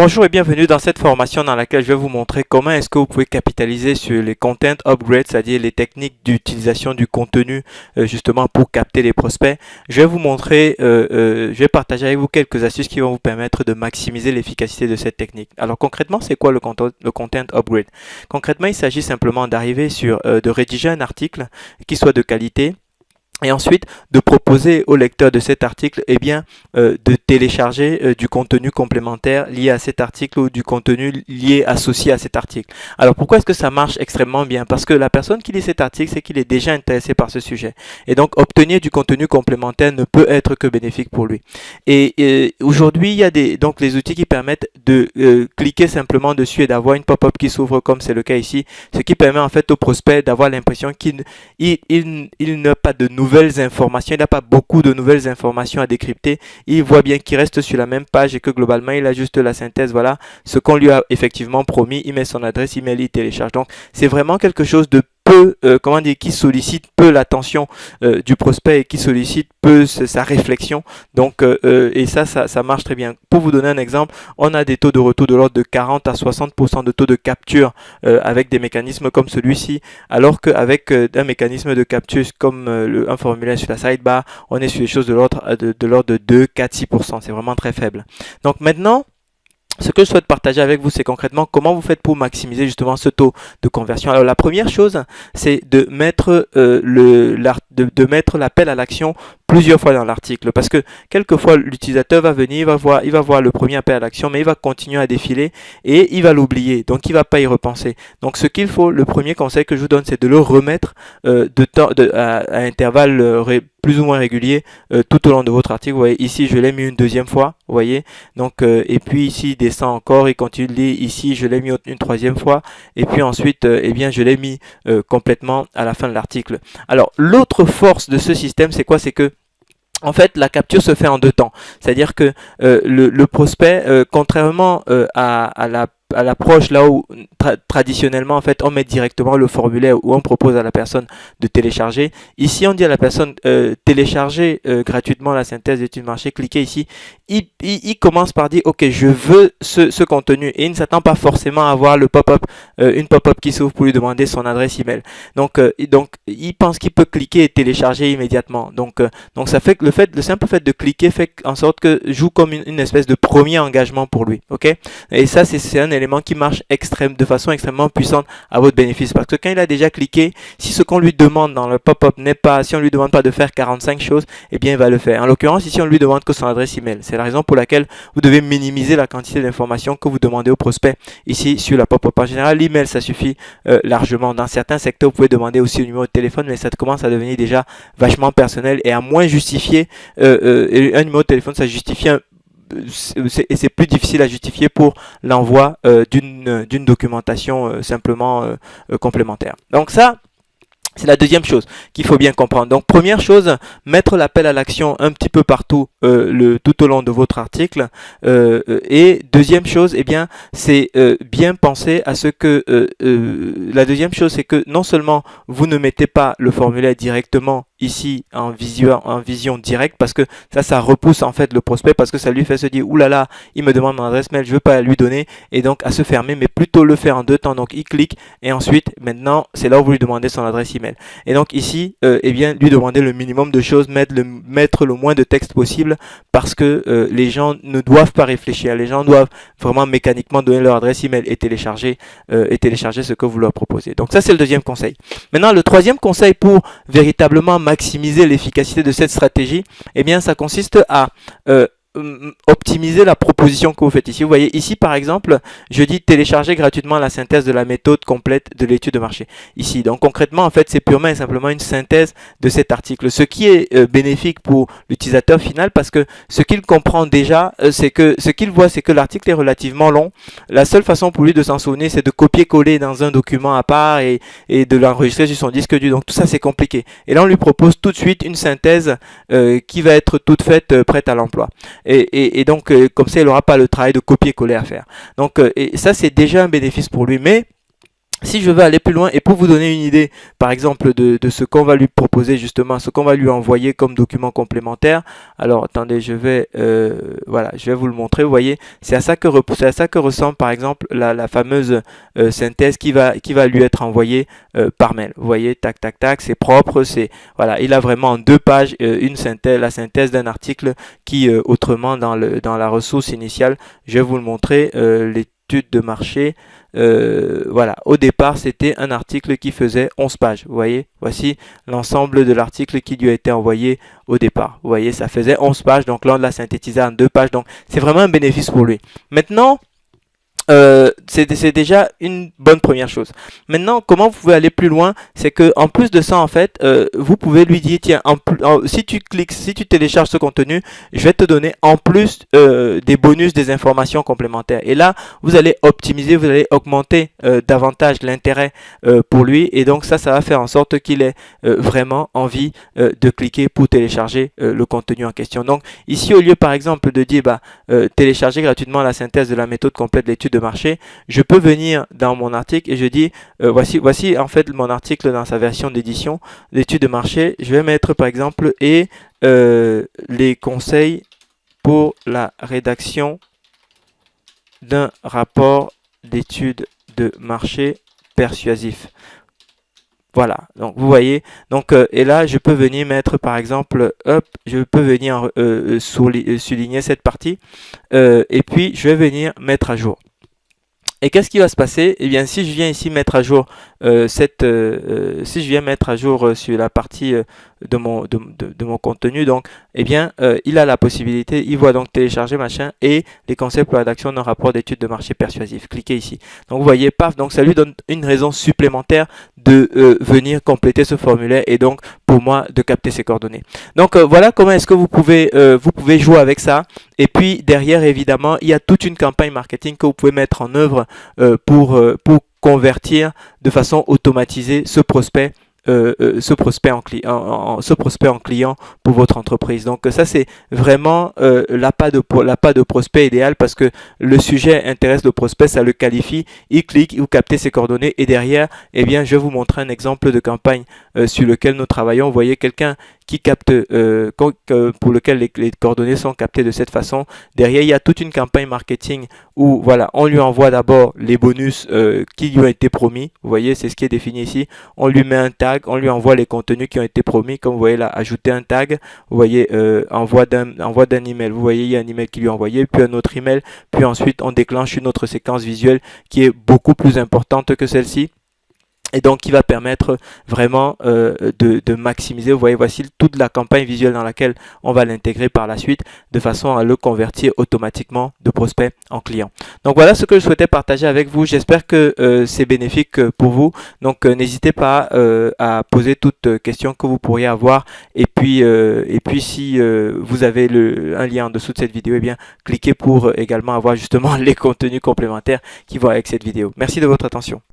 Bonjour et bienvenue dans cette formation dans laquelle je vais vous montrer comment est-ce que vous pouvez capitaliser sur les content upgrades, c'est-à-dire les techniques d'utilisation du contenu justement pour capter les prospects. Je vais vous montrer, je vais partager avec vous quelques astuces qui vont vous permettre de maximiser l'efficacité de cette technique. Alors concrètement, c'est quoi le content upgrade? Concrètement, il s'agit simplement d'arriver sur, de rédiger un article qui soit de qualité, et ensuite de proposer au lecteur de cet article de télécharger du contenu complémentaire lié à cet article ou du contenu lié associé à cet article. Alors pourquoi est-ce que ça marche extrêmement bien? Parce que la personne qui lit cet article, c'est qu'il est déjà intéressé par ce sujet. Et donc obtenir du contenu complémentaire ne peut être que bénéfique pour lui. Et aujourd'hui, il y a donc les outils qui permettent de cliquer simplement dessus et d'avoir une pop-up qui s'ouvre comme c'est le cas ici, ce qui permet en fait au prospect d'avoir l'impression qu'il n'a pas de nouvelles informations, il n'a pas beaucoup de nouvelles informations à décrypter, il voit bien qu'il reste sur la même page et que globalement il a juste la synthèse, voilà ce qu'on lui a effectivement promis, il met son adresse email, il télécharge. Donc c'est vraiment quelque chose de peu, qui sollicite peu l'attention du prospect et qui sollicite peu sa réflexion. Donc et ça marche très bien. Pour vous donner un exemple, on a des taux de retour de l'ordre de 40 à 60% de taux de capture avec des mécanismes comme celui-ci, alors qu'avec un mécanisme de capture comme un formulaire sur la sidebar, on est sur des choses de l'ordre de 2, 4, 6%. C'est vraiment très faible. Donc maintenant, ce que je souhaite partager avec vous, c'est concrètement comment vous faites pour maximiser justement ce taux de conversion. Alors la première chose, c'est de mettre mettre l'appel à l'action plusieurs fois dans l'article, parce que quelquefois l'utilisateur va venir, il va voir le premier appel à l'action, mais il va continuer à défiler et il va l'oublier, donc il va pas y repenser. Donc ce qu'il faut, le premier conseil que je vous donne, c'est de le remettre à intervalles plus ou moins réguliers tout au long de votre article. Vous voyez ici, je l'ai mis une deuxième fois, vous voyez, donc et puis ici il descend encore, il continue de lire, ici je l'ai mis une troisième fois, et puis ensuite je l'ai mis complètement à la fin de l'article. Alors l'autre force de ce système, c'est quoi? C'est que en fait, la capture se fait en deux temps. C'est-à-dire que le prospect, contrairement à l'approche là où traditionnellement en fait on met directement le formulaire où on propose à la personne de télécharger. Ici on dit à la personne télécharger gratuitement la synthèse d'études marché, cliquez ici. Il commence par dire ok, je veux ce contenu et il ne s'attend pas forcément à avoir le pop-up, une pop-up qui s'ouvre pour lui demander son adresse email. Donc il pense qu'il peut cliquer et télécharger immédiatement. Donc ça fait que le simple fait de cliquer fait en sorte que joue comme une espèce de premier engagement pour lui. Ok, et ça c'est un élément qui marche de façon extrêmement puissante à votre bénéfice, parce que quand il a déjà cliqué, si ce qu'on lui demande dans le pop-up n'est pas, si on lui demande pas de faire 45 choses, eh bien il va le faire. En l'occurrence ici on lui demande que son adresse email. C'est la raison pour laquelle vous devez minimiser la quantité d'informations que vous demandez au prospect ici sur la pop-up. En général l'email ça suffit largement. Dans certains secteurs vous pouvez demander aussi le numéro de téléphone, mais ça commence à devenir déjà vachement personnel et à moins justifier un numéro de téléphone, ça justifie et c'est plus difficile à justifier pour l'envoi d'une documentation simplement complémentaire. Donc ça, c'est la deuxième chose qu'il faut bien comprendre. Donc première chose, mettre l'appel à l'action un petit peu partout tout au long de votre article. Et deuxième chose, c'est bien penser à ce que la deuxième chose, c'est que non seulement vous ne mettez pas le formulaire directement ici en vision directe, parce que ça repousse en fait le prospect, parce que ça lui fait se dire oulala, il me demande mon adresse mail, je veux pas lui donner, et donc à se fermer, mais plutôt le faire en deux temps. Donc il clique et ensuite maintenant c'est là où vous lui demandez son adresse email. Et donc ici lui demander le minimum de choses, mettre le moins de texte possible, parce que les gens ne doivent pas réfléchir, les gens doivent vraiment mécaniquement donner leur adresse email et télécharger ce que vous leur proposez. Donc ça c'est le deuxième conseil. Maintenant le troisième conseil pour véritablement maximiser l'efficacité de cette stratégie, ça consiste à optimiser la proposition que vous faites ici. Vous voyez ici par exemple, je dis télécharger gratuitement la synthèse de la méthode complète de l'étude de marché. Ici, donc concrètement en fait c'est purement et simplement une synthèse de cet article, ce qui est bénéfique pour l'utilisateur final, parce que ce qu'il comprend déjà, c'est que ce qu'il voit, c'est que l'article est relativement long. La seule façon pour lui de s'en souvenir, c'est de copier-coller dans un document à part et de l'enregistrer sur son disque dur. Donc tout ça c'est compliqué. Et là on lui propose tout de suite une synthèse qui va être toute faite, prête à l'emploi. Et donc comme ça il n'aura pas le travail de copier-coller à faire. Donc et ça c'est déjà un bénéfice pour lui, mais Si je veux aller plus loin et pour vous donner une idée, par exemple, de ce qu'on va lui proposer justement, ce qu'on va lui envoyer comme document complémentaire. Alors, attendez, voilà, je vais vous le montrer. Vous voyez, c'est à ça que ressemble par exemple la fameuse synthèse qui va lui être envoyée par mail. Vous voyez, tac, tac, tac, c'est propre, voilà, il a vraiment en 2 pages une synthèse, la synthèse d'un article qui, autrement, dans la ressource initiale, je vais vous le montrer, l'étude de marché. Voilà, au départ, c'était un article qui faisait 11 pages. Vous voyez, voici l'ensemble de l'article qui lui a été envoyé au départ. Vous voyez, ça faisait 11 pages. Donc là, on l'a synthétisé en 2 pages. Donc, c'est vraiment un bénéfice pour lui. Maintenant, c'est déjà une bonne première chose. Maintenant, comment vous pouvez aller plus loin, c'est que en plus de ça, en fait, vous pouvez lui dire, tiens, si tu cliques, si tu télécharges ce contenu, je vais te donner en plus des bonus, des informations complémentaires. Et là, vous allez optimiser, vous allez augmenter davantage l'intérêt pour lui. Et donc ça va faire en sorte qu'il ait vraiment envie de cliquer pour télécharger le contenu en question. Donc ici, au lieu par exemple de dire, télécharger gratuitement la synthèse de la méthode complète de l'étude de marché, je peux venir dans mon article et je dis voici en fait mon article dans sa version d'édition d'étude de marché. Je vais mettre par exemple les conseils pour la rédaction d'un rapport d'étude de marché persuasif. Voilà, donc vous voyez, donc et là je peux venir mettre par exemple, hop, je peux venir souligner cette partie et puis je vais venir mettre à jour. Et qu'est-ce qui va se passer? Eh bien, si je viens ici mettre à jour si je viens mettre à jour sur la partie de mon contenu, donc, eh bien, il a la possibilité, il voit donc télécharger machin et les conseils pour la rédaction d'un rapport d'étude de marché persuasif. Cliquez ici. Donc, vous voyez, paf, donc ça lui donne une raison supplémentaire de venir compléter ce formulaire et donc pour moi de capter ses coordonnées. Donc voilà comment est-ce que vous pouvez jouer avec ça. Et puis derrière, évidemment, il y a toute une campagne marketing que vous pouvez mettre en œuvre pour convertir de façon automatisée ce prospect ce prospect en client pour votre entreprise. Donc ça c'est vraiment l'appât de prospect idéal parce que le sujet intéresse le prospect, ça le qualifie, il clique, vous captez ses coordonnées et derrière, eh bien je vais vous montrer un exemple de campagne sur lequel nous travaillons. Vous voyez quelqu'un qui capte, pour lequel les coordonnées sont captées de cette façon. Derrière, il y a toute une campagne marketing où voilà, on lui envoie d'abord les bonus qui lui ont été promis. Vous voyez, c'est ce qui est défini ici. On lui met un tag, on lui envoie les contenus qui ont été promis. Comme vous voyez là, ajouter un tag. Vous voyez, envoi d'un email. Vous voyez, il y a un email qui lui est envoyé, puis un autre email. Puis ensuite, on déclenche une autre séquence visuelle qui est beaucoup plus importante que celle-ci. Et donc qui va permettre vraiment de maximiser. Vous voyez, voici toute la campagne visuelle dans laquelle on va l'intégrer par la suite de façon à le convertir automatiquement de prospect en client. Donc voilà ce que je souhaitais partager avec vous. J'espère que c'est bénéfique pour vous. Donc n'hésitez pas à poser toutes questions que vous pourriez avoir. Et puis si vous avez un lien en dessous de cette vidéo, eh bien cliquez pour également avoir justement les contenus complémentaires qui vont avec cette vidéo. Merci de votre attention.